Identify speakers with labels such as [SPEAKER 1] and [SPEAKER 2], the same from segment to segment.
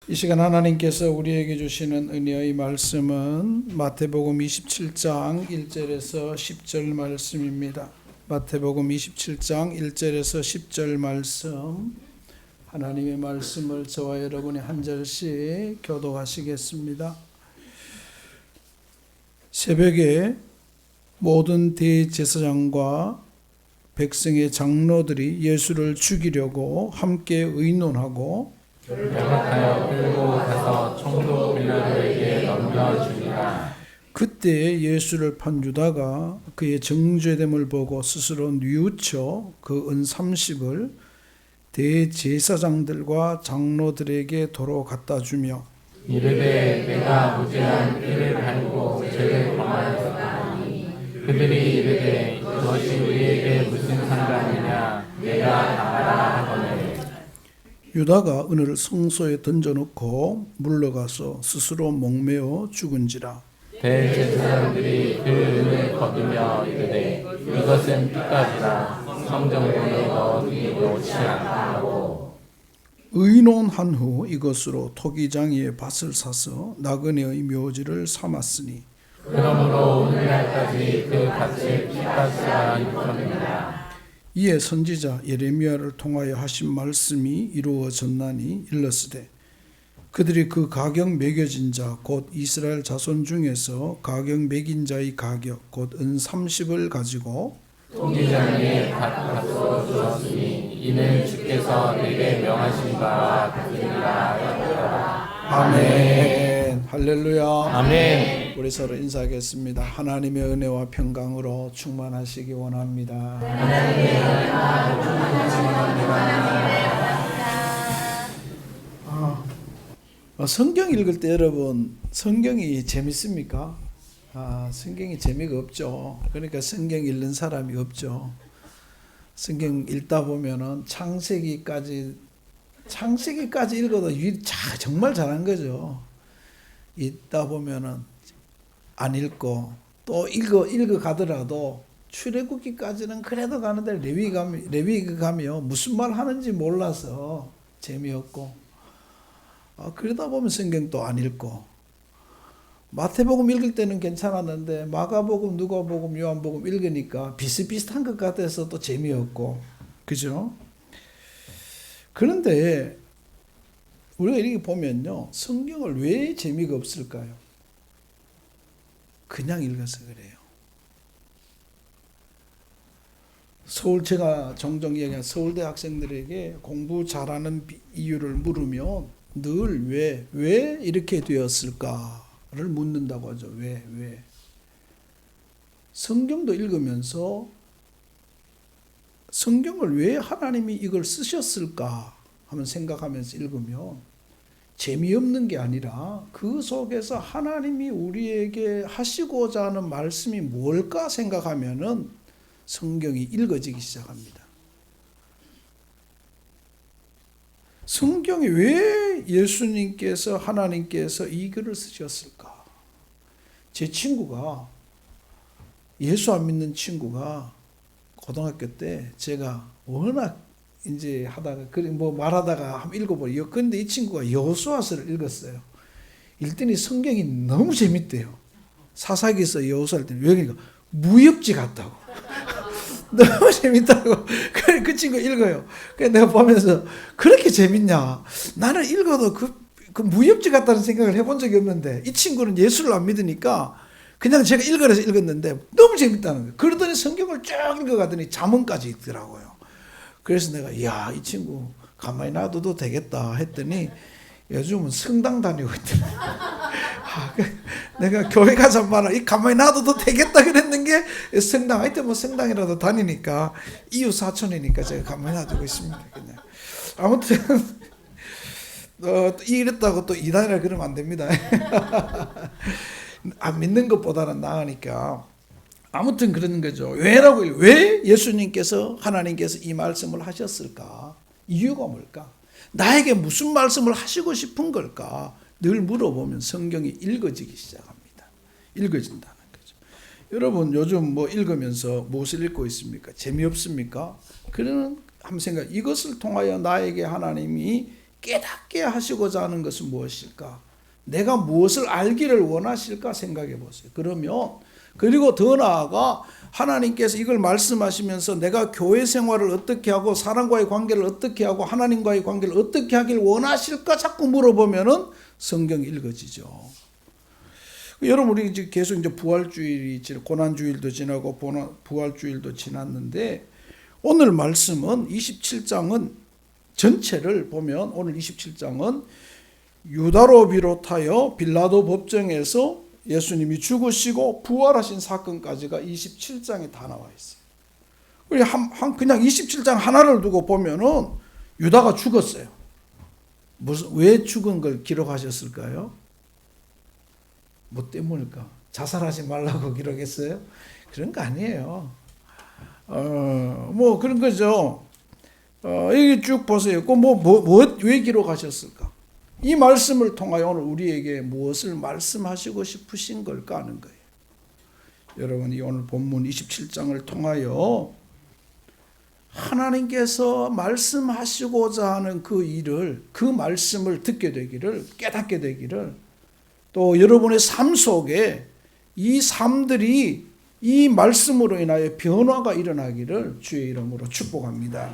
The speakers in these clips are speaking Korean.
[SPEAKER 1] 이 시간 하나님께서 우리에게 주시는 은혜의 말씀은 마태복음 27장 1절에서 10절 말씀입니다. 마태복음 27장 1절에서 10절 말씀, 하나님의 말씀을 저와 여러분이 한 절씩 교독하시겠습니다. 새벽에 모든 대제사장과 백성의 장로들이 예수를 죽이려고 함께 의논하고
[SPEAKER 2] 명확하여 끌고 가서 총독 빌라도에게 넘겨주니라.
[SPEAKER 1] 그때 예수를 판 유다가 그의 정죄됨을 보고 스스로 뉘우쳐 그 은 30을 대제사장들과 장로들에게 도로 갖다 주며
[SPEAKER 2] 이르되 내가 무죄한 이를 알고 죄를 범하였사오니 그들이 이르되 이것이 우리에게 무슨 상관이냐 내가 당하라 하거늘.
[SPEAKER 1] 유다가 은을 성소에 던져놓고 물러가서 스스로 목매어 죽은지라.
[SPEAKER 2] 대제사장들이 그 은을 거두며 이르되 이것은 핏값이라 성정돈에 넣어두기 옳지 않다 하고
[SPEAKER 1] 의논한 후 이것으로 토기장이의 밭을 사서 나그네의 묘지를 삼았으니
[SPEAKER 2] 그러므로 오늘날까지 그 밭을 핏값이라 일컫는다.
[SPEAKER 1] 이에 선지자 예레미야를 통하여 하신 말씀이 이루어졌나니 일렀으되 그들이 그 가격 매겨진 자 곧 이스라엘 자손 중에서 가격 매긴 자의 가격 곧 은 30을 가지고
[SPEAKER 2] 통기장에 밭값으로 주었으니 이는 주께서 내게 명하신 바와 같으니라 하였더라.
[SPEAKER 1] 아멘. 할렐루야.
[SPEAKER 2] 아멘.
[SPEAKER 1] 우리 서로 인사하겠습니다. 하나님의 은혜와 평강으로 충만하시기 원합니다. 성경 읽을 때 여러분 성경이 재밌습니까? 성경이 재미가 없죠. 그러니까 성경 읽는 사람이 없죠. 성경 읽다 보면은 창세기까지 읽어도 정말 잘한 거죠. 읽다 보면은 안 읽고 또 읽어 가더라도 출애굽기까지는 그래도 가는데 레위기 가면 무슨 말 하는지 몰라서 재미없고 그러다 보면 성경도 안 읽고 마태복음 읽을 때는 괜찮았는데 마가복음, 누가복음, 요한복음 읽으니까 비슷비슷한 것 같아서 또 재미없고 그죠? 그런데 우리가 이렇게 보면요 성경을 왜 재미가 없을까요? 그냥 읽어서 그래요. 제가 종종 이야기한 서울대 학생들에게 공부 잘하는 이유를 물으면 늘 왜 이렇게 되었을까를 묻는다고 하죠. 왜? 성경도 읽으면서 성경을 왜 하나님이 이걸 쓰셨을까 하면 생각하면서 읽으면 재미없는 게 아니라 그 속에서 하나님이 우리에게 하시고자 하는 말씀이 뭘까 생각하면은 성경이 읽어지기 시작합니다. 성경이 왜 예수님께서 하나님께서 이 글을 쓰셨을까? 제 친구가 예수 안 믿는 친구가 고등학교 때 제가 워낙 이제 하다가 말하다가 한번 읽어보려. 그런데 이 친구가 여호수아서를 읽었어요. 읽더니 성경이 너무 재밌대요. 사사기서 여호수아를 때 왜 그러니까 무협지 같다고. 너무 재밌다고. 그래 그 친구 읽어요. 그래 내가 보면서 그렇게 재밌냐? 나는 읽어도 그 무협지 같다는 생각을 해본 적이 없는데 이 친구는 예수를 안 믿으니까 그냥 제가 읽으라서 읽었는데 너무 재밌다는 거예요. 그러더니 성경을 쭉 읽어가더니 잠언까지 읽더라고요. 그래서 내가 이 친구 가만히 놔둬도 되겠다 했더니 요즘은 성당 다니고 있더라. 내가 교회 가서 말아 이 가만히 놔둬도 되겠다 그랬는 게 성당. 하여튼 뭐 성당이라도 다니니까 이웃 사촌이니까 제가 가만히 놔두고 있습니다. 그냥. 아무튼 이랬다고 또 이단이라 그러면 안 됩니다. 안 믿는 것보다는 나으니까. 아무튼 그러는 거죠. 왜 예수님께서 하나님께서 이 말씀을 하셨을까? 이유가 뭘까? 나에게 무슨 말씀을 하시고 싶은 걸까? 늘 물어보면 성경이 읽어지기 시작합니다. 읽어진다는 거죠. 여러분 요즘 뭐 읽으면서 무엇을 읽고 있습니까? 재미없습니까? 그러는 한번 생각. 이것을 통하여 나에게 하나님이 깨닫게 하시고자 하는 것은 무엇일까? 내가 무엇을 알기를 원하실까 생각해 보세요. 그러면 그리고 더 나아가 하나님께서 이걸 말씀하시면서 내가 교회 생활을 어떻게 하고 사람과의 관계를 어떻게 하고 하나님과의 관계를 어떻게 하길 원하실까 자꾸 물어보면은 성경이 읽어지죠. 여러분 우리 이제 계속 이제 부활주일이 고난주일도 지나고 부활주일도 지났는데 오늘 말씀은 27장은 전체를 보면 오늘 27장은 유다로 비롯하여 빌라도 법정에서 예수님이 죽으시고 부활하신 사건까지가 27장에 다 나와 있어요. 그냥 27장 하나를 두고 보면은 유다가 죽었어요. 왜 죽은 걸 기록하셨을까요? 뭐 때문일까? 자살하지 말라고 기록했어요? 그런 거 아니에요. 뭐 그런 거죠. 여기 쭉 보세요. 왜 기록하셨을까? 이 말씀을 통하여 오늘 우리에게 무엇을 말씀하시고 싶으신 걸까 하는 거예요. 여러분이 오늘 본문 27장을 통하여 하나님께서 말씀하시고자 하는 그 일을, 그 말씀을 듣게 되기를, 깨닫게 되기를, 또 여러분의 삶 속에 이 삶들이 이 말씀으로 인하여 변화가 일어나기를 주의 이름으로 축복합니다.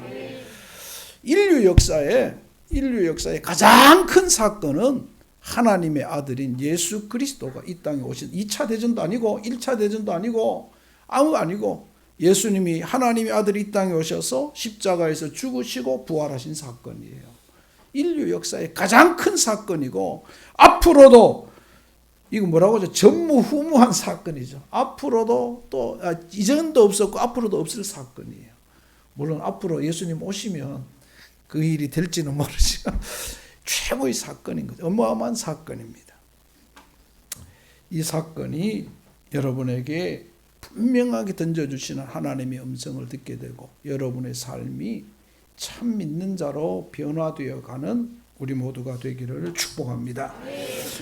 [SPEAKER 1] 인류 역사의 가장 큰 사건은 하나님의 아들인 예수 그리스도가 이 땅에 오신 2차 대전도 아니고 1차 대전도 아니고 아니고 예수님이 하나님의 아들이 이 땅에 오셔서 십자가에서 죽으시고 부활하신 사건이에요. 인류 역사의 가장 큰 사건이고 앞으로도 이거 뭐라고 하죠? 전무후무한 사건이죠. 앞으로도 또 이전도 없었고 앞으로도 없을 사건이에요. 물론 앞으로 예수님 오시면 그 일이 될지는 모르지만 최고의 사건인 거죠. 어마어마한 사건입니다. 이 사건이 여러분에게 분명하게 던져주시는 하나님의 음성을 듣게 되고 여러분의 삶이 참 믿는 자로 변화되어 가는 우리 모두가 되기를 축복합니다.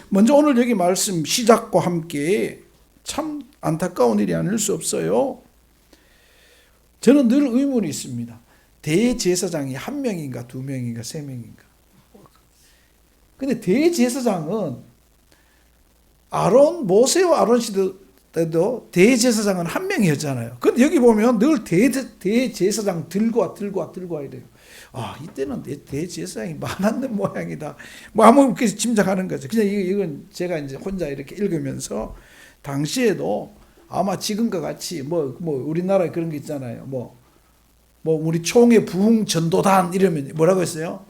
[SPEAKER 1] 먼저 오늘 여기 말씀 시작과 함께 참 안타까운 일이 아닐 수 없어요. 저는 늘 의문이 있습니다. 대제사장이 1명인가 2명인가 3명인가. 근데 대제사장은 모세와 아론 시대 때도 대제사장은 1명이었잖아요. 근데 여기 보면 늘 대제사장 들고 와야 돼요. 이때는 대제사장이 많았는 모양이다. 아무 그렇게 짐작하는 거죠. 그냥 이건 제가 이제 혼자 이렇게 읽으면서 당시에도 아마 지금과 같이 우리나라에 그런 게 있잖아요. 우리 총회 부흥 전도단 이러면 뭐라고 했어요?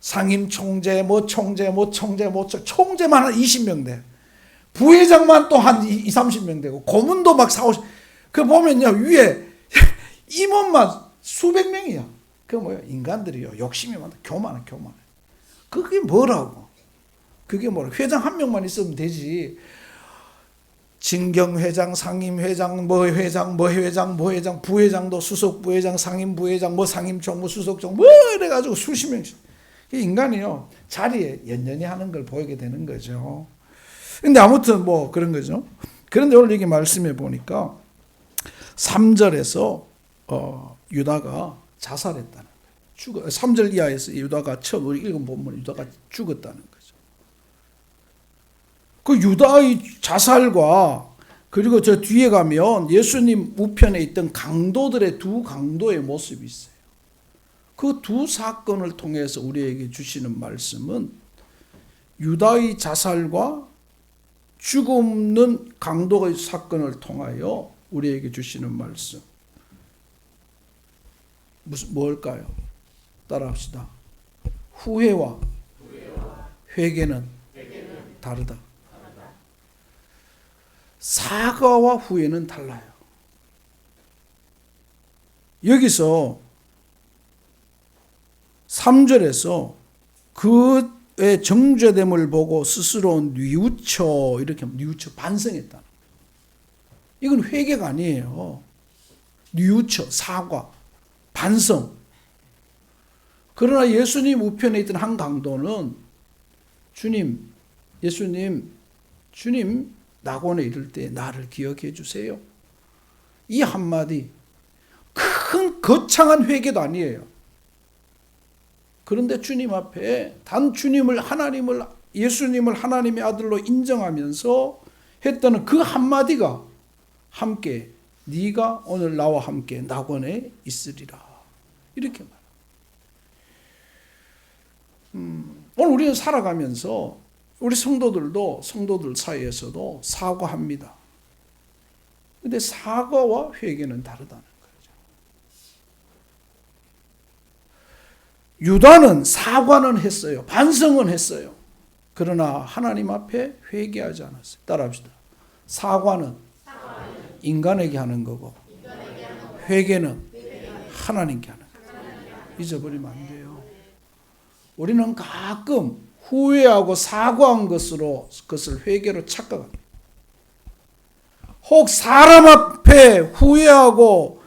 [SPEAKER 1] 상임 총재, 총재만 한 20명 돼. 부회장만 또 한 30명 되고, 고문도 막 40, 그 보면요, 위에 임원만 수백 명이야. 인간들이요. 욕심이 많다. 교만해. 그게 뭐라고? 회장 1명만 있으면 되지. 진경회장, 상임회장, 회장, 부회장도 수석부회장, 상임부회장, 상임총, 수석총, 이래가지고 수십 명씩. 인간이요. 자리에 연연히 하는 걸 보이게 되는 거죠. 근데 아무튼 그런 거죠. 그런데 오늘 여기 말씀해 보니까 3절에서 유다가 자살했다는 거예요. 3절 이하에서 유다가 처음 우리 읽은 본문 유다가 죽었다는 거죠. 그 유다의 자살과 그리고 저 뒤에 가면 예수님 우편에 있던 강도들의 두 강도의 모습이 있어요. 그 두 사건을 통해서 우리에게 주시는 말씀은 유다의 자살과 죽음는 강도의 사건을 통하여 우리에게 주시는 말씀. 뭘까요? 따라합시다. 후회와 회개는 다르다. 사과와 후회는 달라요. 여기서 3절에서 그의 정죄됨을 보고 스스로 뉘우쳐 반성했다. 이건 회개가 아니에요. 뉘우쳐, 사과, 반성. 그러나 예수님 우편에 있던 한 강도는 예수님 낙원에 이를 때 나를 기억해 주세요. 이 한마디 큰 거창한 회개도 아니에요. 그런데 주님 앞에 단 예수님을 하나님의 아들로 인정하면서 했다는 그 한마디가 함께 네가 오늘 나와 함께 낙원에 있으리라. 이렇게 말합니다. 오늘 우리는 살아가면서 우리 성도들 사이에서도 사과합니다. 근데 사과와 회개는 다르다는 거죠. 유다는 사과는 했어요. 반성은 했어요. 그러나 하나님 앞에 회개하지 않았어요. 따라합시다. 사과는 인간에게 하는 거고 회개는 하나님께 하는 거예요. 잊어버리면 안 돼요. 우리는 가끔 후회하고 사과한 그것을 회개로 착각합니다. 혹 사람 앞에 후회하고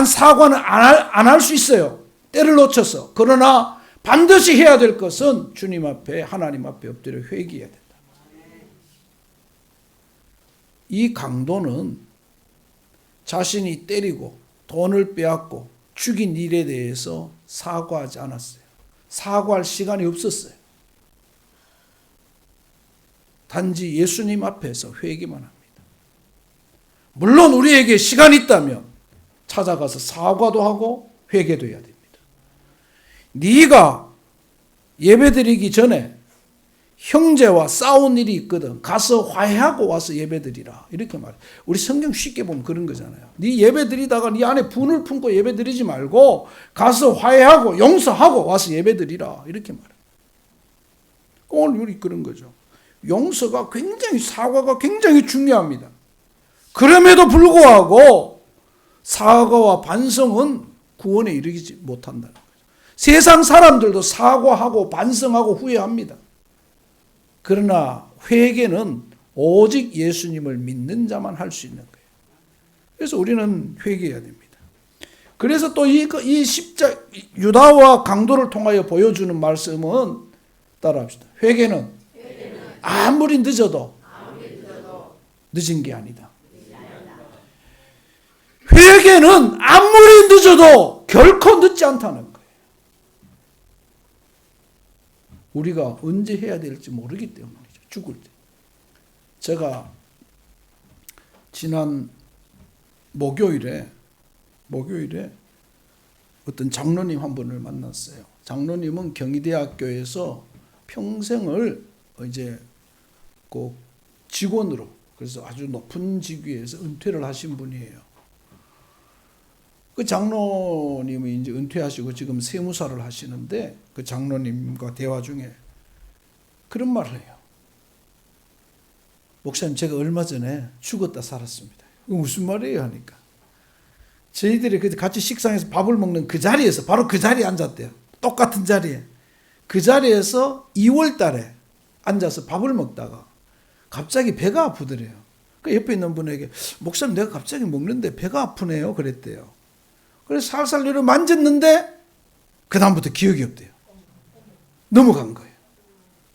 [SPEAKER 1] 사과는 안 할 수 있어요. 때를 놓쳐서. 그러나 반드시 해야 될 것은 주님 앞에 하나님 앞에 엎드려 회개해야 된다. 이 강도는 자신이 때리고 돈을 빼앗고 죽인 일에 대해서 사과하지 않았어요. 사과할 시간이 없었어요. 단지 예수님 앞에서 회개만 합니다. 물론 우리에게 시간이 있다면 찾아가서 사과도 하고 회개도 해야 됩니다. 네가 예배드리기 전에 형제와 싸운 일이 있거든 가서 화해하고 와서 예배드리라. 이렇게 말해요. 우리 성경 쉽게 보면 그런 거잖아요. 네 예배드리다가 네 안에 분을 품고 예배드리지 말고 가서 화해하고 용서하고 와서 예배드리라. 이렇게 말해요. 오늘 우리 그런 거죠. 용서가 사과가 굉장히 중요합니다. 그럼에도 불구하고 사과와 반성은 구원에 이르지 못한다는 거죠. 세상 사람들도 사과하고 반성하고 후회합니다. 그러나 회개는 오직 예수님을 믿는 자만 할 수 있는 거예요. 그래서 우리는 회개해야 됩니다. 그래서 또 이 유다와 강도를 통하여 보여주는 말씀은 따라합시다. 회개는 아무리 늦어도 늦은 게 아니다. 회개는 아무리 늦어도 결코 늦지 않다는 거예요. 우리가 언제 해야 될지 모르기 때문이죠. 죽을 때. 제가 지난 목요일에 어떤 장로님 한 분을 만났어요. 장로님은 경희대학교에서 평생을 이제 꼭 직원으로, 그래서 아주 높은 직위에서 은퇴를 하신 분이에요. 그 장로님이 이제 은퇴하시고 지금 세무사를 하시는데 그 장로님과 대화 중에 그런 말을 해요. 목사님, 제가 얼마 전에 죽었다 살았습니다. 이거 무슨 말이에요? 하니까 저희들이 같이 식상에서 밥을 먹는 그 자리에서 바로 그 자리에 앉았대요. 똑같은 자리에. 그 자리에서 2월 달에 앉아서 밥을 먹다가 갑자기 배가 아프더래요. 그 옆에 있는 분에게 목사님, 내가 갑자기 먹는데 배가 아프네요. 그랬대요. 그래서 살살 내려 만졌는데 그 다음부터 기억이 없대요. 넘어간 거예요.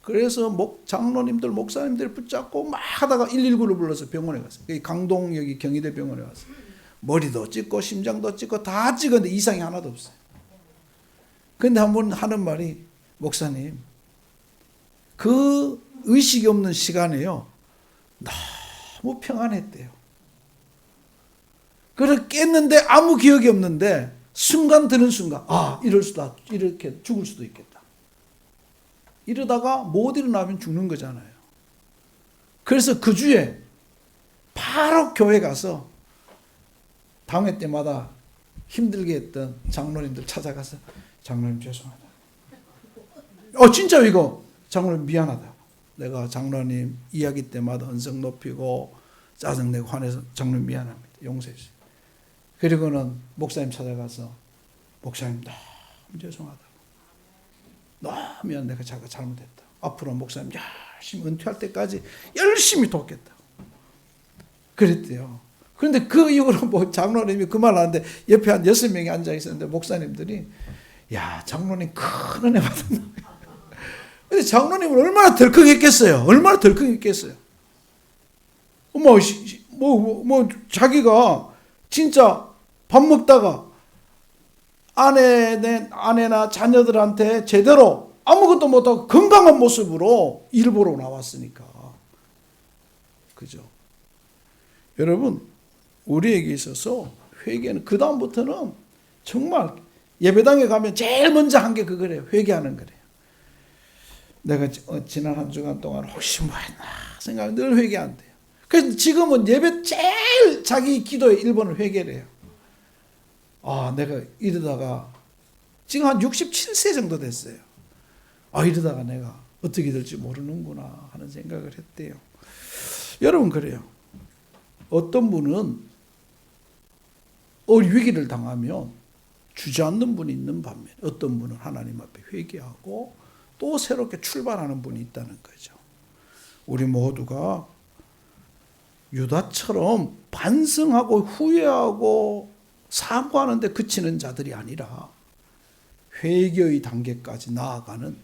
[SPEAKER 1] 그래서 장로님들, 목사님들 붙잡고 막 하다가 119를 불러서 병원에 갔어요. 강동 여기 경희대 병원에 갔어요. 머리도 찍고 심장도 찍고 다 찍었는데 이상이 하나도 없어요. 그런데 한 번 하는 말이, 목사님, 그 의식이 없는 시간에요, 너무 평안했대요. 그래서 깼는데 아무 기억이 없는데 순간 드는 순간, 이렇게 죽을 수도 있겠다. 이러다가 못 일어나면 죽는 거잖아요. 그래서 그 주에 바로 교회 가서 당회 때마다 힘들게 했던 장로님들 찾아가서, 장로님 죄송하다. 진짜 이거 장로님 미안하다. 내가 장로님 이야기 때마다 언성 높이고 짜증내고 화내서 장로님 미안합니다. 용서해 주세요. 그리고는 목사님 찾아가서, 목사님 너무 죄송하다. 너무 미안, 내가 잘못했다. 앞으로 목사님 열심히 은퇴할 때까지 열심히 돕겠다. 그랬대요. 그런데 그 이후로 장로님이 그 말 하는데 옆에 한 6명이 앉아 있었는데 목사님들이, 야, 장로님 큰 은혜 받았나. 근데 장로님은 얼마나 덜컹했겠어요. 얼마나 덜컹했겠어요. 자기가 진짜 밥 먹다가 아내나 자녀들한테 제대로 아무것도 못하고 건강한 모습으로 일 보러 나왔으니까. 그죠? 여러분, 우리에게 있어서 회개는 그 다음부터는 정말 예배당에 가면 제일 먼저 한 게 그거래요. 회개하는 거래요. 내가 지난 한 주간 동안 혹시 뭐 했나 생각 늘 회개한대요. 그래서 지금은 예배 제일 자기 기도의 1번을 회개래요. 아, 내가 이러다가 지금 한 67세 정도 됐어요. 아, 이러다가 내가 어떻게 될지 모르는구나 하는 생각을 했대요. 여러분, 그래요. 어떤 분은 위기를 당하면 주저앉는 분이 있는 반면 어떤 분은 하나님 앞에 회개하고 또 새롭게 출발하는 분이 있다는 거죠. 우리 모두가 유다처럼 반성하고 후회하고 사과하는 데 그치는 자들이 아니라 회개의 단계까지 나아가는,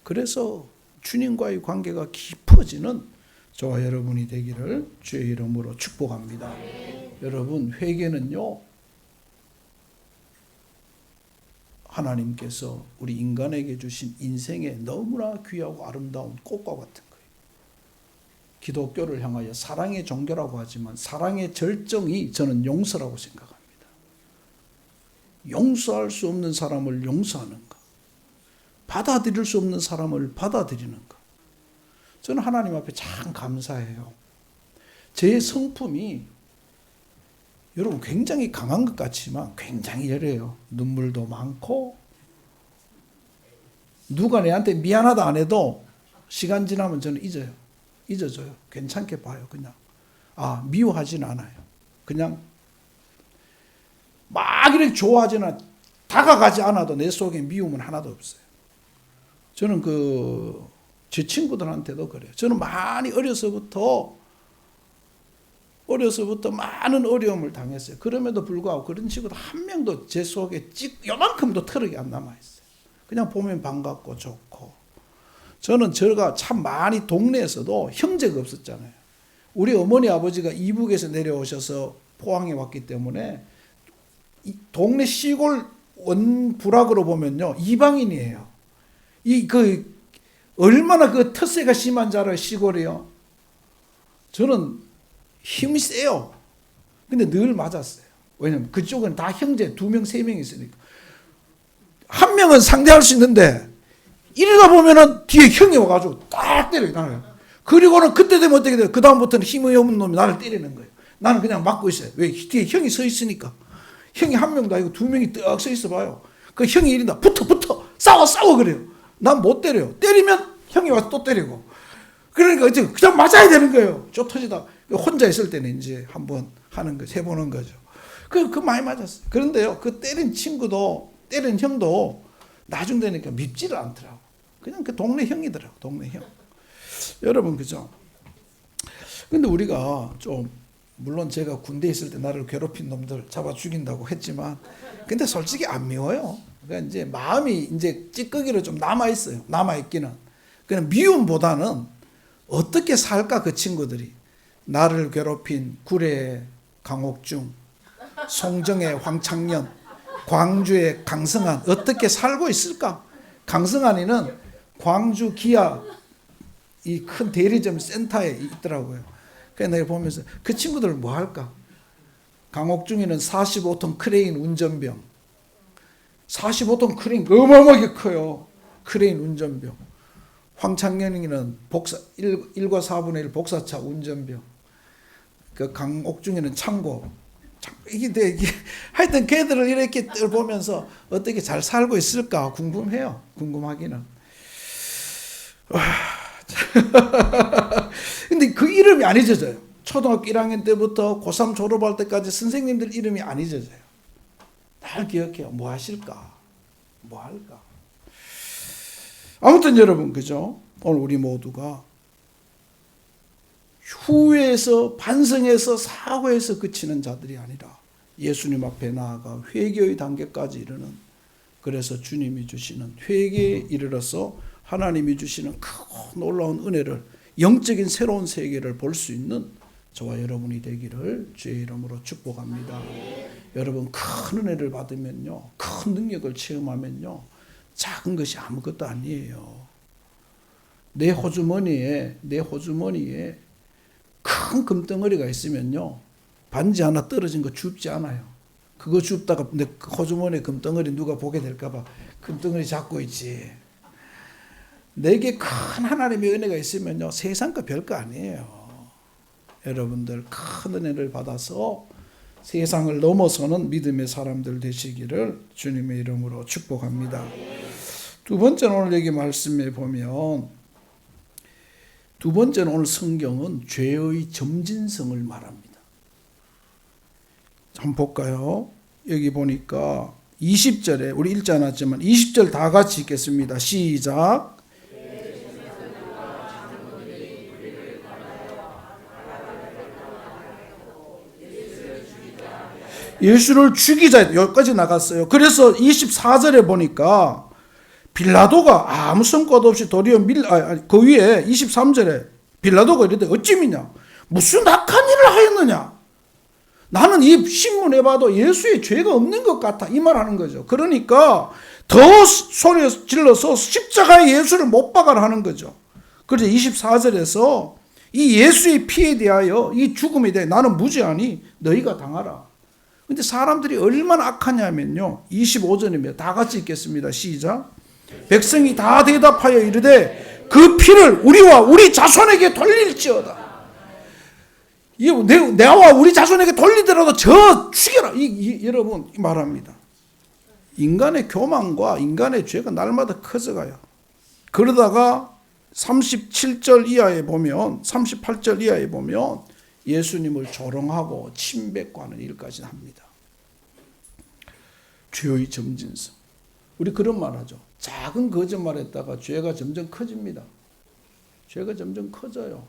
[SPEAKER 1] 그래서 주님과의 관계가 깊어지는 저와 여러분이 되기를 주의 이름으로 축복합니다. 여러분, 회개는요, 하나님께서 우리 인간에게 주신 인생에 너무나 귀하고 아름다운 꽃과 같은 거예요. 기독교를 향하여 사랑의 종교라고 하지만 사랑의 절정이 저는 용서라고 생각합니다. 용서할 수 없는 사람을 용서하는 것, 받아들일 수 없는 사람을 받아들이는 것, 저는 하나님 앞에 참 감사해요. 제 성품이 여러분 굉장히 강한 것 같지만 굉장히 열해요. 눈물도 많고, 누가 내한테 미안하다 안 해도 시간 지나면 저는 잊어져요. 괜찮게 봐요. 그냥 미워하지는 않아요. 그냥 막 이렇게 좋아하지는, 다가가지 않아도 내 속에 미움은 하나도 없어요. 저는 제 친구들한테도 그래요. 저는 많이 어려서부터 많은 어려움을 당했어요. 그럼에도 불구하고 그런 친구도 한 명도 제 속에 요만큼도 트럭이 안 남아있어요. 그냥 보면 반갑고 좋고. 저는 제가 참 많이 동네에서도 형제가 없었잖아요. 우리 어머니 아버지가 이북에서 내려오셔서 포항에 왔기 때문에 동네 시골 원부락으로 보면요, 이방인이에요. 얼마나 그 텃세가 심한 줄 알아요, 시골이요. 저는 힘이 세요. 근데 늘 맞았어요. 왜냐면 그쪽은 다 형제 2명, 3명 있으니까. 한 명은 상대할 수 있는데, 이러다 보면은 뒤에 형이 와가지고 딱 때려요, 나를. 그리고는 그때 되면 어떻게 돼요? 그다음부터는 힘이 없는 놈이 나를 때리는 거예요. 나는 그냥 막고 있어요. 왜? 뒤에 형이 서 있으니까. 형이 한 명도 아니고 2명이 떡 서 있어 봐요. 그 형이 이른다. 붙어. 싸워 그래요. 난 못 때려요. 때리면 형이 와서 또 때리고. 그러니까 이제 그냥 맞아야 되는 거예요. 쫓 터지다. 혼자 있을 때는 이제 한번 하는 거, 해보는 거죠. 그 많이 맞았어요. 그런데요, 그 때린 형도 나중 되니까 밉지를 않더라고. 그냥 그 동네 형이더라고, 동네 형. 여러분, 그죠? 근데 우리가 좀, 물론 제가 군대에 있을 때 나를 괴롭힌 놈들 잡아 죽인다고 했지만, 근데 솔직히 안 미워요. 그러니까 이제 마음이 이제 찌꺼기로 좀 남아있어요. 남아있기는. 그냥 미움보다는 어떻게 살까, 그 친구들이. 나를 괴롭힌 구례의 강옥중, 송정의 황창년, 광주의 강성한, 어떻게 살고 있을까? 강성한이는 광주 기아 이 큰 대리점 센터에 있더라고요. 그래서 내가 보면서 그 친구들 뭐 할까? 강옥중에는 45톤 크레인 운전병, 45톤 크레인 어마어마하게 커요. 크레인 운전병. 황창년이는 1과 4분의 1 복사차 운전병. 그 강옥중에는 창고. 이게 하여튼 걔들을 이렇게 보면서 어떻게 잘 살고 있을까 궁금해요. 궁금하기는. 근데 그 이름이 안 잊어져요. 초등학교 1학년 때부터 고3 졸업할 때까지 선생님들 이름이 안 잊어져요. 날 기억해요. 뭐 하실까? 뭐 할까? 아무튼 여러분, 그죠? 오늘 우리 모두가 후회해서 반성해서 사과해서 그치는 자들이 아니라 예수님 앞에 나아가 회개의 단계까지 이르는, 그래서 주님이 주시는 회개에 이르러서 하나님이 주시는 크고 놀라운 은혜를, 영적인 새로운 세계를 볼 수 있는 저와 여러분이 되기를 주의 이름으로 축복합니다. 여러분 큰 은혜를 받으면요, 큰 능력을 체험하면요, 작은 것이 아무것도 아니에요. 내 호주머니에 큰 금덩어리가 있으면요, 반지 하나 떨어진 거 줍지 않아요. 그거 줍다가 내 호주머니에 금덩어리 누가 보게 될까봐 금덩어리 잡고 있지. 내게 큰 하나님의 은혜가 있으면요, 세상 거 별거 아니에요. 여러분들 큰 은혜를 받아서 세상을 넘어서는 믿음의 사람들 되시기를 주님의 이름으로 축복합니다. 두 번째는 오늘 여기 말씀에 보면, 두 번째는 오늘 성경은 죄의 점진성을 말합니다. 한번 볼까요? 여기 보니까 20절에 우리 읽지 않았지만 20절 다 같이 읽겠습니다. 시작. 예수를 죽이자, 여기까지 나갔어요. 그래서 24절에 보니까 빌라도가 아무 성과도 없이 도리어 그 위에 23절에 빌라도가 이르되 어찌미냐, 무슨 악한 일을 하였느냐, 나는 이 신문에 봐도 예수의 죄가 없는 것 같아, 이 말하는 거죠. 그러니까 더 소리 질러서 십자가에 예수를 못 박아라 하는 거죠. 그래서 24절에서 이 예수의 피에 대하여, 이 죽음에 대해 나는 무죄하니 너희가 당하라. 근데 사람들이 얼마나 악하냐면요, 25절입니다. 다 같이 읽겠습니다. 시작. 백성이 다 대답하여 이르되 그 피를 우리와 우리 자손에게 돌릴지어다. 내와 우리 자손에게 돌리더라도 저 죽여라. 여러분 말합니다. 인간의 교만과 인간의 죄가 날마다 커져가요. 그러다가 37절 이하에 보면, 38절 이하에 보면 예수님을 조롱하고 침뱉고하는 일까지 합니다. 죄의 점진성. 우리 그런 말 하죠. 작은 거짓말했다가 죄가 점점 커집니다. 죄가 점점 커져요.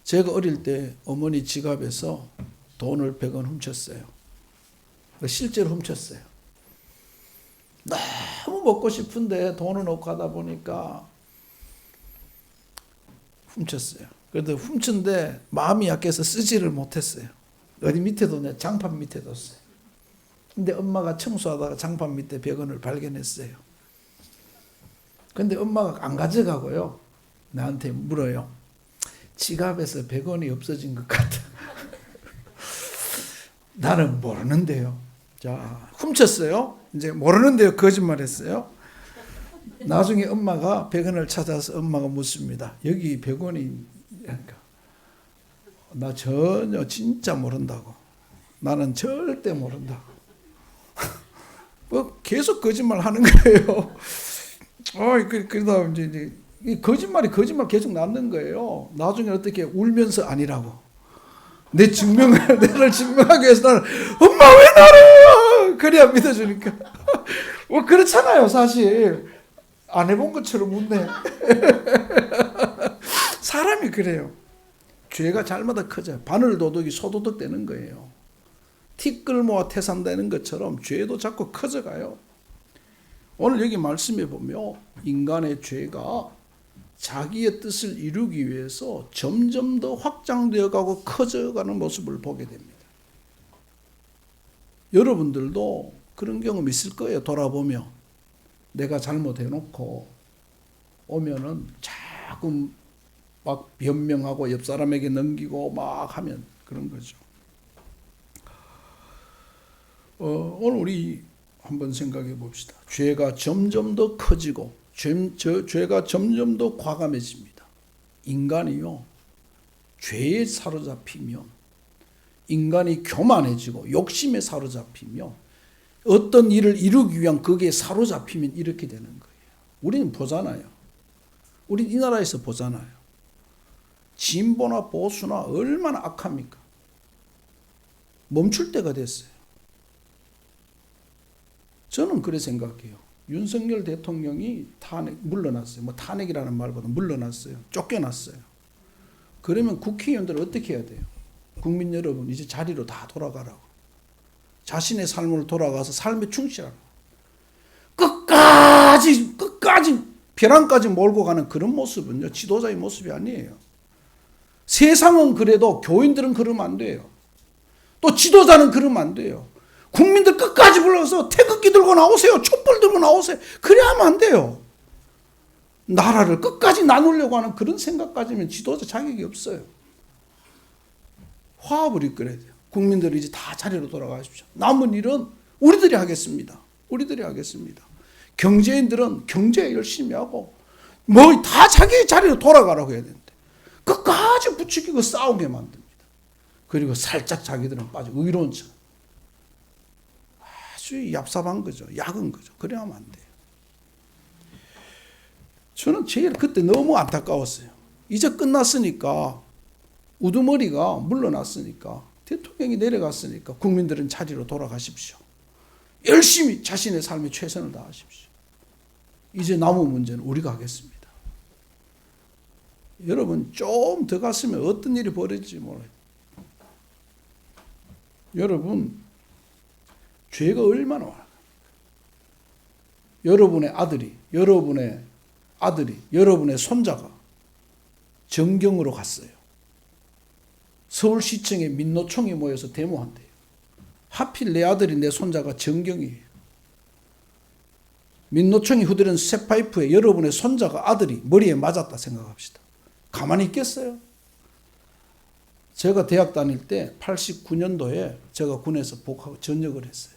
[SPEAKER 1] 제가 어릴 때 어머니 지갑에서 돈을 100원 훔쳤어요. 실제로 훔쳤어요. 너무 먹고 싶은데 돈은 없고 하다 보니까 훔쳤어요. 그래도 훔친데 마음이 약해서 쓰지를 못했어요. 어디 밑에 뒀냐? 장판 밑에 뒀어요. 근데 엄마가 청소하다가 장판 밑에 100원을 발견했어요. 근데 엄마가 안 가져가고요, 나한테 물어요. 지갑에서 100원이 없어진 것 같아. 나는 모르는데요. 자, 훔쳤어요. 이제 모르는데요, 거짓말했어요. 나중에 엄마가 100원을 찾아서 엄마가 묻습니다. 여기 100원이, 그러니까 나 전혀 진짜 모른다고. 나는 절대 모른다고. 뭐 계속 거짓말 하는 거예요. 그러다 이제 이 거짓말 계속 남는 거예요. 나중에 어떻게 울면서 아니라고. 내를 증명하기 위해서 나는, 엄마 왜 나를, 그래야 믿어주니까. 뭐 그렇잖아요, 사실. 안 해본 것처럼 웃네. 사람이 그래요. 죄가 잘마다 커져요. 바늘도둑이 소도둑 되는 거예요. 티끌모아 태산되는 것처럼 죄도 자꾸 커져가요. 오늘 여기 말씀해 보면 인간의 죄가 자기의 뜻을 이루기 위해서 점점 더 확장되어 가고 커져가는 모습을 보게 됩니다. 여러분들도 그런 경험 있을 거예요. 돌아보면 내가 잘못해놓고 오면은 자꾸 막 변명하고 옆 사람에게 넘기고 막 하면 그런 거죠. 오늘 우리 한번 생각해 봅시다. 죄가 점점 더 커지고 죄가 점점 더 과감해집니다. 인간이요, 죄에 사로잡히면, 인간이 교만해지고 욕심에 사로잡히면, 어떤 일을 이루기 위한 거기에 사로잡히면 이렇게 되는 거예요. 우리는 보잖아요. 우린 이 나라에서 보잖아요. 진보나 보수나 얼마나 악합니까? 멈출 때가 됐어요. 저는 그래 생각해요. 윤석열 대통령이 물러났어요. 뭐 탄핵이라는 말보다 물러났어요. 쫓겨났어요. 그러면 국회의원들 어떻게 해야 돼요? 국민 여러분, 이제 자리로 다 돌아가라고. 자신의 삶을 돌아가서 삶에 충실하라고. 끝까지 벼랑까지 몰고 가는 그런 모습은요, 지도자의 모습이 아니에요. 세상은 그래도 교인들은 그러면 안 돼요. 또 지도자는 그러면 안 돼요. 국민들 끝까지 불러서 태극기 들고 나오세요. 촛불 들고 나오세요. 그래 하면 안 돼요. 나라를 끝까지 나누려고 하는 그런 생각까지면 지도자 자격이 없어요. 화합을 이끌어야 돼요. 국민들이 이제 다 자리로 돌아가십시오. 남은 일은 우리들이 하겠습니다. 우리들이 하겠습니다. 경제인들은 경제 열심히 하고 뭐 다 자기 자리로 돌아가라고 해야 되는데 끝까지 부추기고 싸우게 만듭니다. 그리고 살짝 자기들은 빠져 의로운 척. 아주 얍삽한 거죠. 약은 거죠. 그래 하면 안 돼요. 저는 제일 그때 너무 안타까웠어요. 이제 끝났으니까 우두머리가 물러났으니까 대통령이 내려갔으니까 국민들은 자리로 돌아가십시오. 열심히 자신의 삶에 최선을 다하십시오. 이제 남은 문제는 우리가 하겠습니다. 여러분 좀 더 갔으면 어떤 일이 벌어질지 몰라요. 여러분 죄가 얼마나 많아요. 여러분의 아들이 여러분의 손자가 정경으로 갔어요. 서울시청에 민노총이 모여서 데모한대요. 하필 내 아들이 내 손자가 정경이에요. 민노총이 후드는 쇠파이프에 여러분의 손자가 아들이 머리에 맞았다 생각합시다. 가만히 있겠어요? 제가 대학 다닐 때 89년도에 제가 군에서 복학하고 전역을 했어요.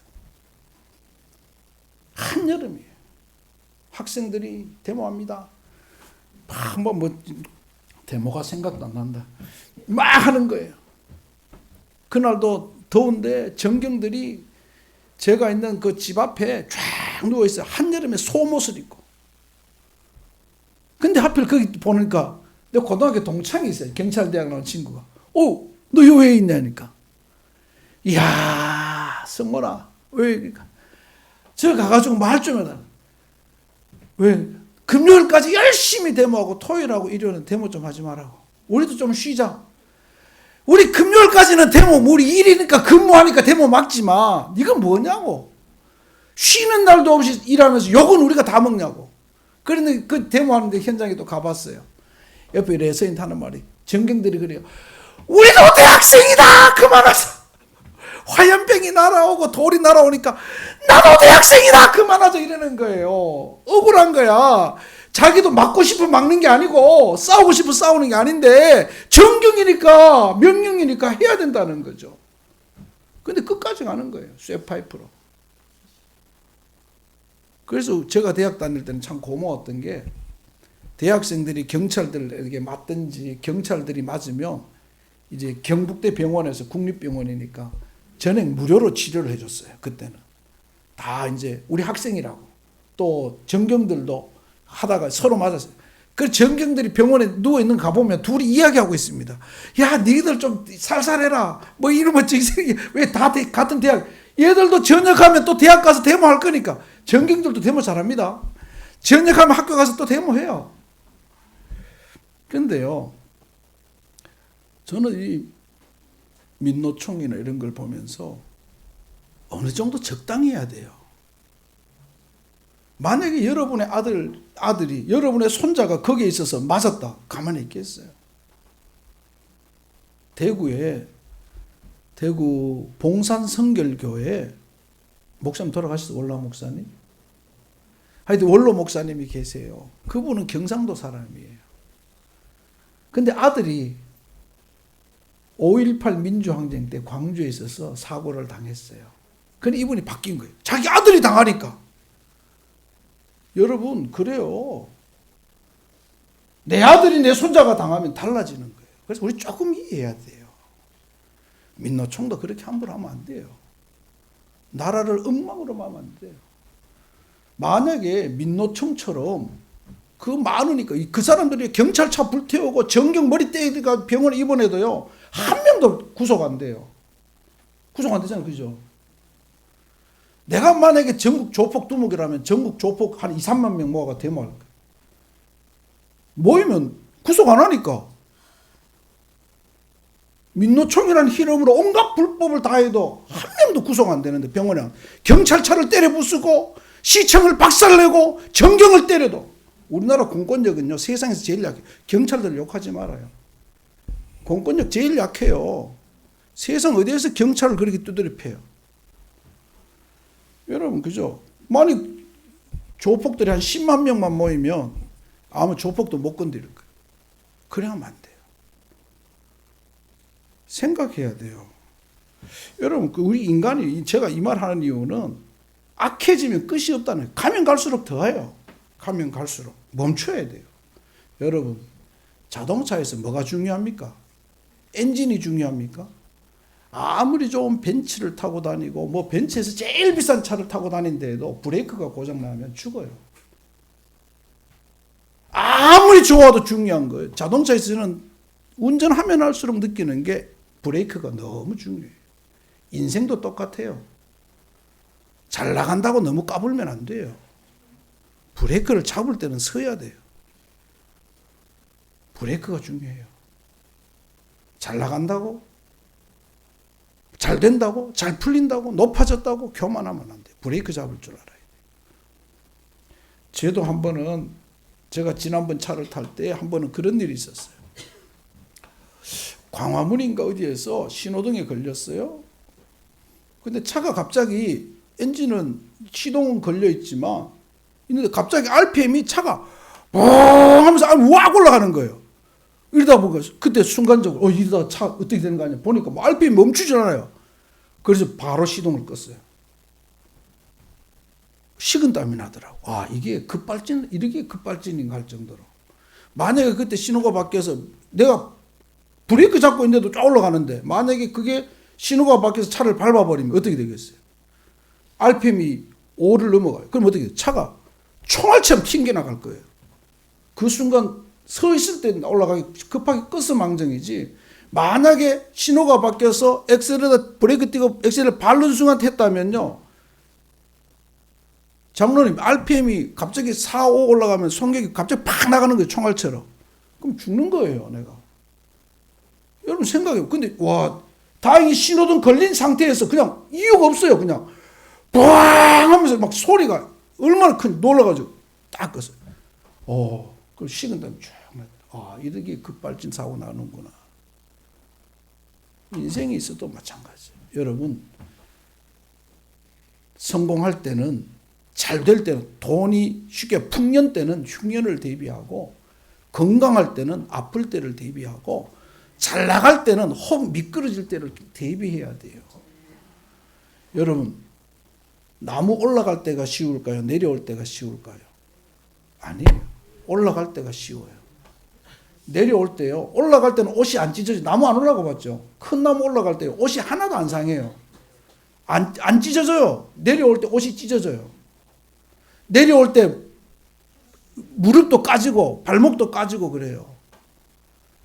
[SPEAKER 1] 한여름이에요. 학생들이 데모합니다. 뭐 데모가 생각도 안 난다. 막 하는 거예요. 그날도 더운데 전경들이 제가 있는 그 집 앞에 쫙 누워있어요. 한여름에 속옷을 입고. 근데 하필 거기 보니까 내 고등학교 동창이 있어요. 경찰대학 나온 친구가. 너 여기 왜 있냐니까. 이야, 성모라. 왜? 저 가가지고 말 좀 해달라. 왜? 금요일까지 열심히 데모하고 토요일하고 일요일은 데모 좀 하지 말라고. 우리도 좀 쉬자. 우리 금요일까지는 데모, 우리 일이니까 근무하니까 데모 막지 마. 이건 뭐냐고. 쉬는 날도 없이 일하면서 욕은 우리가 다 먹냐고. 그런데 그 데모하는데 현장에 또 가봤어요. 옆에 레서인 하는 말이 전경들이 그래요. 우리도 대학생이다. 그만하자. 화염병이 날아오고 돌이 날아오니까 나도 대학생이다. 그만하자 이러는 거예요. 억울한 거야. 자기도 맞고 싶으면 막는 게 아니고 싸우고 싶으면 싸우는 게 아닌데 정경이니까 명령이니까 해야 된다는 거죠. 근데 끝까지 가는 거예요. 쇠파이프로. 그래서 제가 대학 다닐 때는 참 고마웠던 게 대학생들이 경찰들에게 맞든지 경찰들이 맞으면 이제 경북대 병원에서 국립병원이니까 전액 무료로 치료를 해줬어요. 그때는 다 이제 우리 학생이라고 또 전경들도 하다가 서로 맞았어요. 그 전경들이 병원에 누워 있는 가 보면 둘이 이야기하고 있습니다. 야, 니들 좀 살살해라. 뭐 이러면 왜 다 같은 대학? 얘들도 전역하면 또 대학 가서 데모할 거니까 전경들도 데모 잘합니다. 전역하면 학교 가서 또 데모해요. 그런데요, 저는 이 민노총이나 이런 걸 보면서 어느 정도 적당히 해야 돼요. 만약에 여러분의 아들이 여러분의 손자가 거기에 있어서 맞았다. 가만히 있겠어요? 대구 봉산성결교회 목사님 돌아가셨어요. 원로 목사님. 하여튼 원로 목사님이 계세요. 그분은 경상도 사람이에요. 근데 아들이 5.18 민주항쟁 때 광주에 있어서 사고를 당했어요. 근데 이분이 바뀐 거예요. 자기 아들이 당하니까. 여러분, 그래요. 내 아들이 내 손자가 당하면 달라지는 거예요. 그래서 우리 조금 이해해야 돼요. 민노총도 그렇게 함부로 하면 안 돼요. 나라를 엉망으로 하면 안 돼요. 만약에 민노총처럼 그 많으니까 그 사람들이 경찰차 불태우고 정경 머리 떼가 병원에 입원해도요 한 명도 구속 안 돼요. 구속 안 되잖아요. 그죠? 내가 만약에 전국 조폭 두목이라면 전국 조폭 한 2, 3만 명 모아가 데모할 거예요. 모이면 구속 안 하니까. 민노총이라는 이름으로 온갖 불법을 다 해도 한 명도 구속 안 되는데 병원에 경찰차를 때려 부수고 시청을 박살내고 정경을 때려도 우리나라 공권력은요 세상에서 제일 약해요. 경찰들 욕하지 말아요. 공권력 제일 약해요. 세상 어디에서 경찰을 그렇게 두드려 패요? 여러분, 그죠? 만약 조폭들이 한 10만 명만 모이면 아무 조폭도 못 건드릴 거예요. 그래 하면 안 돼요. 생각해야 돼요. 여러분, 우리 인간이, 제가 이 말 하는 이유는 악해지면 끝이 없다는 거예요. 가면 갈수록 더해요. 가면 갈수록. 멈춰야 돼요. 여러분, 자동차에서 뭐가 중요합니까? 엔진이 중요합니까? 아무리 좋은 벤츠를 타고 다니고 뭐 벤츠에서 제일 비싼 차를 타고 다니는데도 브레이크가 고장나면 죽어요. 아무리 좋아도 중요한 거예요. 자동차에서는 운전하면 할수록 느끼는 게 브레이크가 너무 중요해요. 인생도 똑같아요. 잘 나간다고 너무 까불면 안 돼요. 브레이크를 잡을 때는 서야 돼요. 브레이크가 중요해요. 잘 나간다고, 잘 된다고, 잘 풀린다고, 높아졌다고 교만하면 안 돼요. 브레이크 잡을 줄 알아야 돼요. 저도 한 번은, 제가 지난번 차를 탈 때 한 번은 그런 일이 있었어요. 광화문인가 어디에서 신호등에 걸렸어요. 근데 차가 갑자기 엔진은 시동은 걸려 있지만 있는데 갑자기 RPM이 차가 뻥 하면서 왁 올라가는 거예요. 이러다 보니까 그때 순간적으로 이러다 차 어떻게 되는 거 아니야 보니까 뭐 RPM이 멈추질 않아요. 그래서 바로 시동을 껐어요. 식은땀이 나더라고. 이게 이렇게 급발진인가 할 정도로. 만약에 그때 신호가 바뀌어서 내가 브레이크 잡고 있는데도 쫙 올라가는데 만약에 그게 신호가 바뀌어서 차를 밟아버리면 어떻게 되겠어요? RPM이 5를 넘어가요. 그럼 어떻게 돼요? 차가 총알처럼 튕겨나갈 거예요. 그 순간 서 있을 때 올라가기 급하게 껐어 망정이지. 만약에 신호가 바뀌어서 엑셀에다 브레이크 띄고 엑셀을 밟는 순간 했다면요. 장로님, RPM이 갑자기 4, 5 올라가면 손격이 갑자기 팍 나가는 거예요. 총알처럼. 그럼 죽는 거예요, 내가. 여러분 생각해요. 근데 다행히 신호등 걸린 상태에서 그냥 이유가 없어요. 그냥 꽝 하면서 막 소리가 얼마나 큰 놀라가지고 딱 껐어요. 그 식은땀이 쭉 나. 이렇게 급발진 사고 나는구나. 인생에 있어도 마찬가지예요. 여러분, 성공할 때는, 잘 될 때는, 돈이 쉽게 풍년 때는 흉년을 대비하고, 건강할 때는 아플 때를 대비하고, 잘 나갈 때는 혹 미끄러질 때를 대비해야 돼요. 여러분, 나무 올라갈 때가 쉬울까요? 내려올 때가 쉬울까요? 아니에요. 올라갈 때가 쉬워요. 내려올 때요. 올라갈 때는 옷이 안 찢어져요. 나무 안 올라가 봤죠? 큰 나무 올라갈 때요. 옷이 하나도 안 상해요. 안 찢어져요. 내려올 때 옷이 찢어져요. 내려올 때 무릎도 까지고 발목도 까지고 그래요.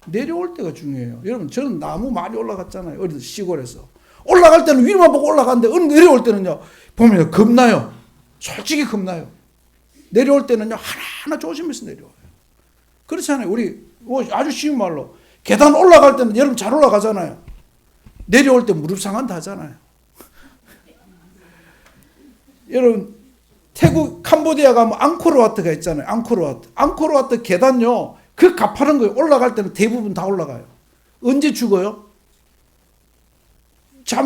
[SPEAKER 1] 내려올 때가 중요해요. 여러분, 저는 나무 많이 올라갔잖아요. 어릴 때 시골에서. 올라갈 때는 위로만 보고 올라가는데 내려올 때는요. 보면 겁나요. 솔직히 겁나요. 내려올 때는요. 하나하나 조심해서 내려와요. 그렇잖아요. 우리 아주 쉬운 말로 계단 올라갈 때는 여러분 잘 올라가잖아요. 내려올 때 무릎 상한다 하잖아요. 여러분 태국 캄보디아 가면 앙코르와트가 있잖아요. 앙코르와트 계단요. 그 가파른 거예요. 올라갈 때는 대부분 다 올라가요. 언제 죽어요?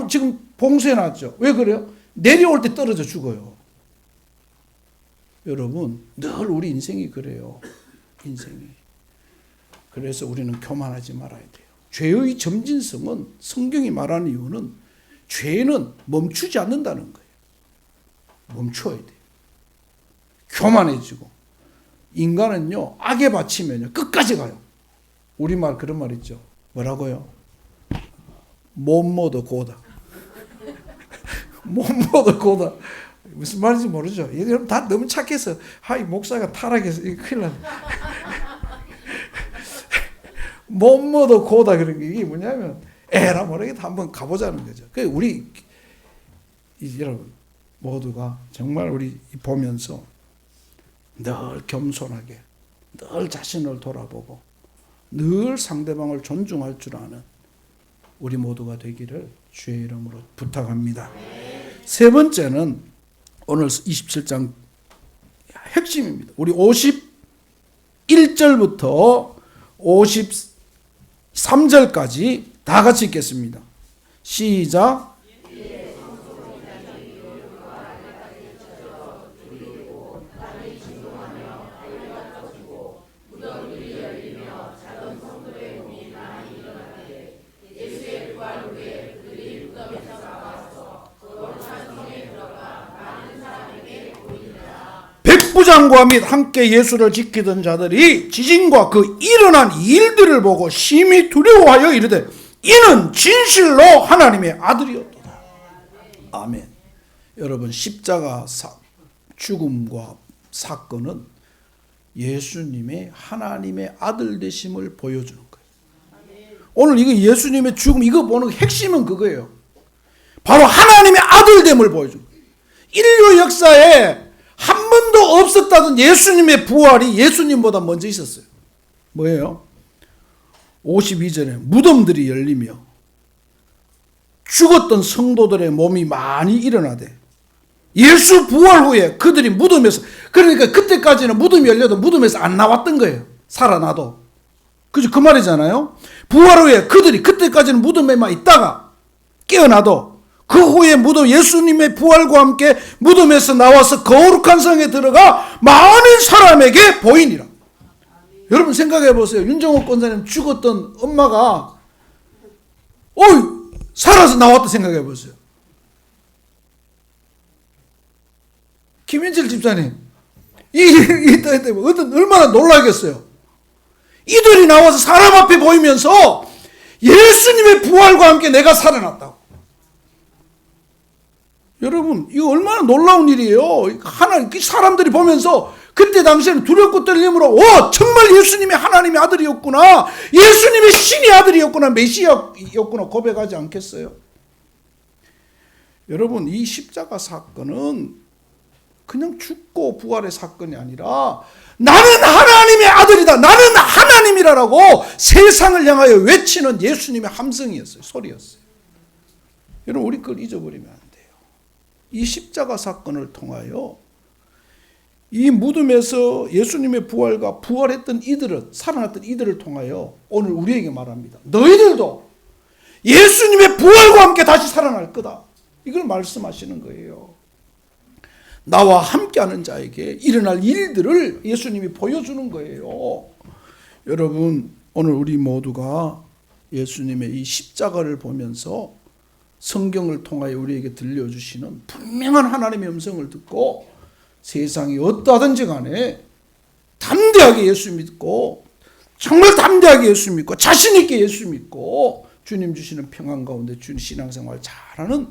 [SPEAKER 1] 지금 봉쇄해놨죠. 왜 그래요? 내려올 때 떨어져 죽어요. 여러분 늘 우리 인생이 그래요. 인생이. 그래서 우리는 교만하지 말아야 돼요. 죄의 점진성은 성경이 말하는 이유는 죄는 멈추지 않는다는 거예요. 멈춰야 돼요. 교만해지고 인간은요 악에 바치면요 끝까지 가요. 우리말 그런 말 있죠. 뭐라고요? 못 모두 고다. 못 모두 고다. 무슨 말인지 모르죠. 여러분 다 너무 착해서 이 목사가 타락해서 이거 큰일 나네. 못 모두 고다 그런 게 이게 뭐냐면 에라 모르겠다 한번 가보자는 거죠. 그래서 우리 여러분 모두가 정말 우리 보면서 늘 겸손하게 늘 자신을 돌아보고 늘 상대방을 존중할 줄 아는 우리 모두가 되기를 주의 이름으로 부탁합니다. 세 번째는 오늘 27장 핵심입니다. 우리 51절부터 3절까지 다 같이 읽겠습니다. 시작. 백부장과 및 함께 예수를 지키던 자들이 지진과 그 일어난 일들을 보고 심히 두려워하여 이르되 이는 진실로 하나님의 아들이었도다. 아멘. 여러분, 십자가 죽음과 사건은 예수님의 하나님의 아들 되심을 보여주는 거예요. 오늘 이거 예수님의 죽음, 이거 보는 핵심은 그거예요. 바로 하나님의 아들됨을 보여주는 거예요. 인류 역사에 한 번도 없었다던 예수님의 부활이 예수님보다 먼저 있었어요. 뭐예요? 52절에 무덤들이 열리며 죽었던 성도들의 몸이 많이 일어나대. 예수 부활 후에 그들이 무덤에서, 그러니까 그때까지는 무덤이 열려도 무덤에서 안 나왔던 거예요. 살아나도. 그죠? 그 말이잖아요. 부활 후에 그들이 그때까지는 무덤에만 있다가 깨어나도 그 후에 무덤, 예수님의 부활과 함께 무덤에서 나와서 거룩한 성에 들어가 많은 사람에게 보이니라. 여러분 생각해 보세요. 윤정옥 권사님 죽었던 엄마가 살아서 나왔다 생각해 보세요. 김인철 집사님 얼마나 놀라겠어요. 이들이 나와서 사람 앞에 보이면서 예수님의 부활과 함께 내가 살아났다고. 여러분, 이거 얼마나 놀라운 일이에요. 사람들이 보면서 그때 당시에는 두렵고 떨림으로 정말 예수님이 하나님의 아들이었구나, 예수님의 신의 아들이었구나, 메시아였구나 고백하지 않겠어요? 여러분, 이 십자가 사건은 그냥 죽고 부활의 사건이 아니라 나는 하나님의 아들이다, 나는 하나님이라고 세상을 향하여 외치는 예수님의 함성이었어요. 소리였어요. 여러분, 우리 그걸 잊어버리면 안 돼요. 이 십자가 사건을 통하여 이 무덤에서 예수님의 부활과 부활했던 이들을, 살아났던 이들을 통하여 오늘 우리에게 말합니다. 너희들도 예수님의 부활과 함께 다시 살아날 거다. 이걸 말씀하시는 거예요. 나와 함께하는 자에게 일어날 일들을 예수님이 보여주는 거예요. 여러분, 오늘 우리 모두가 예수님의 이 십자가를 보면서 성경을 통하여 우리에게 들려주시는 분명한 하나님의 음성을 듣고 세상이 어떠하든지 간에 담대하게 예수 믿고, 정말 담대하게 예수 믿고 자신 있게 예수 믿고 주님 주시는 평안 가운데 주님 신앙생활 잘하는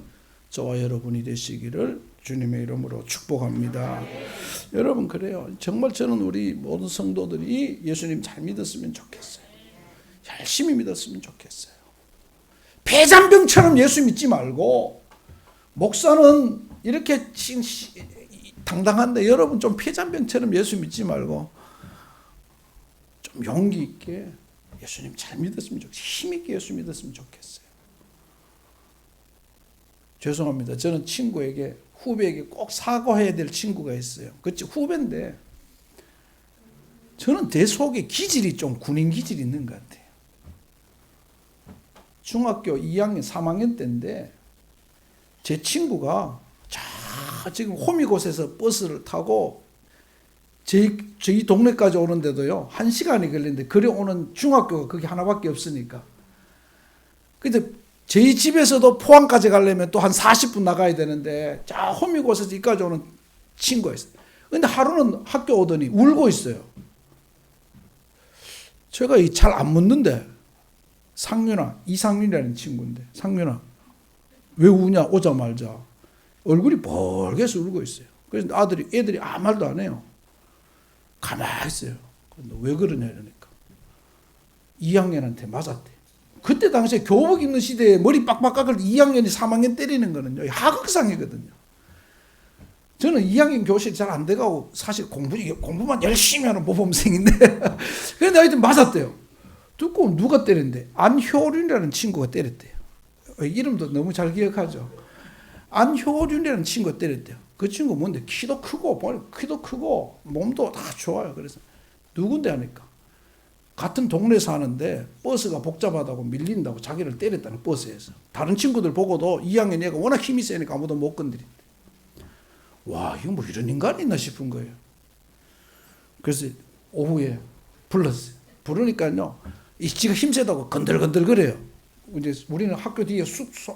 [SPEAKER 1] 저와 여러분이 되시기를 주님의 이름으로 축복합니다. 여러분, 그래요. 정말 저는 우리 모든 성도들이 예수님 잘 믿었으면 좋겠어요. 열심히 믿었으면 좋겠어요. 폐잔병처럼 예수 믿지 말고, 목사는 이렇게 당당한데 여러분 좀 폐잔병처럼 예수 믿지 말고 좀 용기 있게 예수님 잘 믿었으면 좋겠어요. 힘 있게 예수 믿었으면 좋겠어요. 죄송합니다. 저는 후배에게 꼭 사과해야 될 친구가 있어요. 그치, 후배인데 저는 내 속에 기질이 좀 군인 기질이 있는 것 같아요. 중학교 2학년, 3학년 때인데 제 친구가 지금 호미곶에서 버스를 타고 저희 동네까지 오는데도요 1시간이 걸리는데, 그래 오는 중학교가 거기 하나밖에 없으니까. 근데 저희 집에서도 포항까지 가려면 또 한 40분 나가야 되는데 저 호미곶에서 여기까지 오는 친구가 있어요. 근데 하루는 학교 오더니 울고 있어요. 제가 잘 안 묻는데, 상윤아, 이상윤이라는 친구인데, 상윤아 왜 우냐, 오자마자 얼굴이 벌게서 울고 있어요. 그래서 애들이 아무 말도 안 해요. 가만히 있어요. 왜 그러냐 이러니까 2학년한테 맞았대. 그때 당시에 교복 입는 시대에 머리 빡빡 깎을 2학년이 3학년 때리는 거는요 하극상이거든요. 저는 2학년 교실이 잘 안 돼가고 사실 공부만 열심히 하는 모범생인데 그런데 하여튼 맞았대요. 듣고 누가 때렸는데 안효륜이라는 친구가 때렸대요. 이름도 너무 잘 기억하죠. 안효륜이라는 친구가 때렸대요. 그 친구 뭔데 키도 크고 몸도 다 좋아요. 그래서 누군데 하니까 같은 동네 사는데 버스가 복잡하다고 밀린다고 자기를 때렸다는, 버스에서. 다른 친구들 보고도 2학년 얘가 워낙 힘이 세니까 아무도 못 건드린대. 와, 이거 뭐 이런 인간이 있나 싶은 거예요. 그래서 오후에 불렀어요. 부르니까요, 이 지가 힘세다고 건들건들 거려요. 이제 우리는 학교 뒤에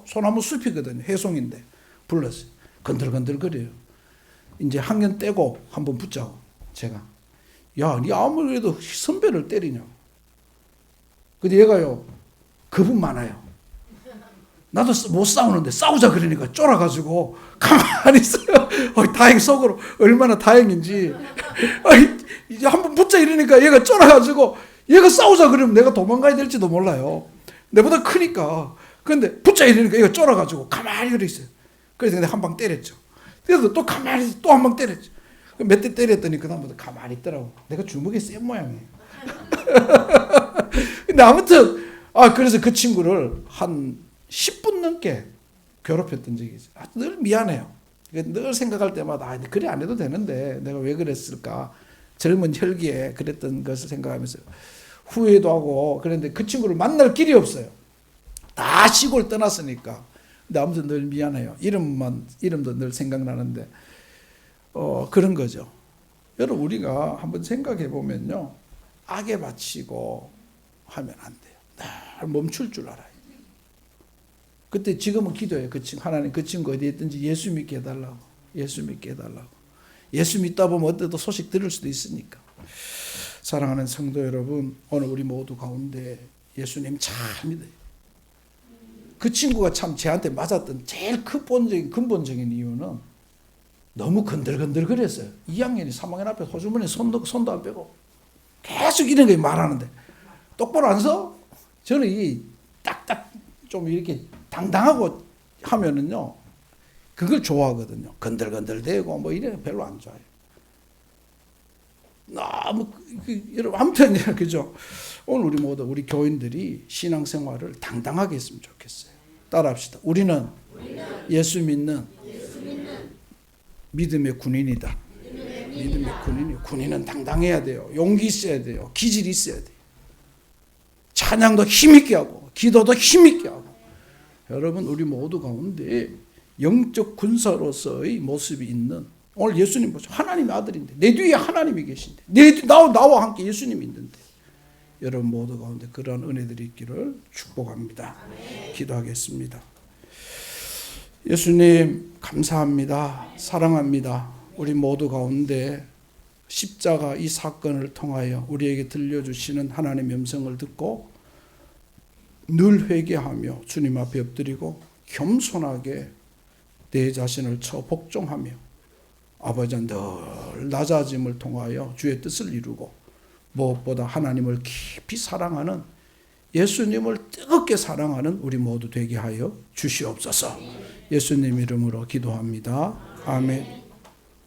[SPEAKER 1] 소나무 숲이거든요. 해송인데. 불렀어요. 건들건들 거려요. 이제 학년 떼고 한번 붙자고, 제가. 야, 니 아무래도 선배를 때리냐고. 근데 얘가요, 겁은 많아요. 나도 못 싸우는데 싸우자 그러니까 쫄아가지고 가만히 있어요. 다행, 속으로 얼마나 다행인지. 이제 한번 붙자 이러니까 얘가 쫄아가지고, 얘가 싸우자 그러면 내가 도망가야 될지도 몰라요. 내보다 크니까. 근데 붙자 이러니까 얘가 쫄아가지고 가만히 그래 있어요. 그래서 내가 한 방 때렸죠. 그래서 또 가만히 또 한 방 때렸죠. 몇 대 때렸더니 그다음부터 가만히 있더라고. 내가 주먹이 센 모양이에요. 근데 아무튼, 그래서 그 친구를 한 10분 넘게 괴롭혔던 적이 있어요. 늘 미안해요. 늘 생각할 때마다, 그래 안 해도 되는데 내가 왜 그랬을까. 젊은 혈기에 그랬던 것을 생각하면서 후회도 하고. 그런데 그 친구를 만날 길이 없어요. 다 시골 떠났으니까. 근데 아무튼 늘 미안해요. 이름도 늘 생각나는데, 그런 거죠. 여러분, 우리가 한번 생각해 보면요, 악에 바치고 하면 안 돼요. 늘 멈출 줄 알아요. 그때 지금은 기도해요. 그 친구, 하나님 그 친구 어디에 있든지 예수 믿게 해달라고. 예수 믿게 해달라고. 예수 믿다 보면 어때도 소식 들을 수도 있으니까. 사랑하는 성도 여러분, 오늘 우리 모두 가운데 예수님 잘 믿어요. 그 친구가 참 저한테 맞았던 제일 근본적인 이유는 너무 건들건들 거렸어요. 2학년이 3학년 앞에 호주머니에 손도 안 빼고 계속 이런 거 말하는데, 똑바로 안 서? 저는 이 딱딱 좀 이렇게 당당하고 하면은요, 그걸 좋아하거든요. 건들건들대고 뭐 이런 거 별로 안 좋아해요. 너무, 여러분, 아무튼, 그죠? 오늘 우리 모두, 우리 교인들이 신앙생활을 당당하게 했으면 좋겠어요. 따라합시다. 우리는 예수 믿는 믿음의 군인이다. 믿음의 군인이. 군인은 당당해야 돼요. 용기 있어야 돼요. 기질이 있어야 돼요. 찬양도 힘있게 하고, 기도도 힘있게 하고. 여러분, 우리 모두 가운데 영적 군사로서의 모습이 있는, 오늘 예수님 보죠. 하나님의 아들인데, 내 뒤에 하나님이 계신데, 나와 함께 예수님이 있는데, 여러분 모두 가운데 그러한 은혜들이 있기를 축복합니다. 기도하겠습니다. 예수님 감사합니다. 사랑합니다. 우리 모두 가운데 십자가 이 사건을 통하여 우리에게 들려주시는 하나님의 음성을 듣고 늘 회개하며 주님 앞에 엎드리고 겸손하게 내 자신을 복종하며 아버지 늘 낮아짐을 통하여 주의 뜻을 이루고 무엇보다 하나님을 깊이 사랑하는, 예수님을 뜨겁게 사랑하는 우리 모두 되게 하여 주시옵소서. 예수님 이름으로 기도합니다. 아멘.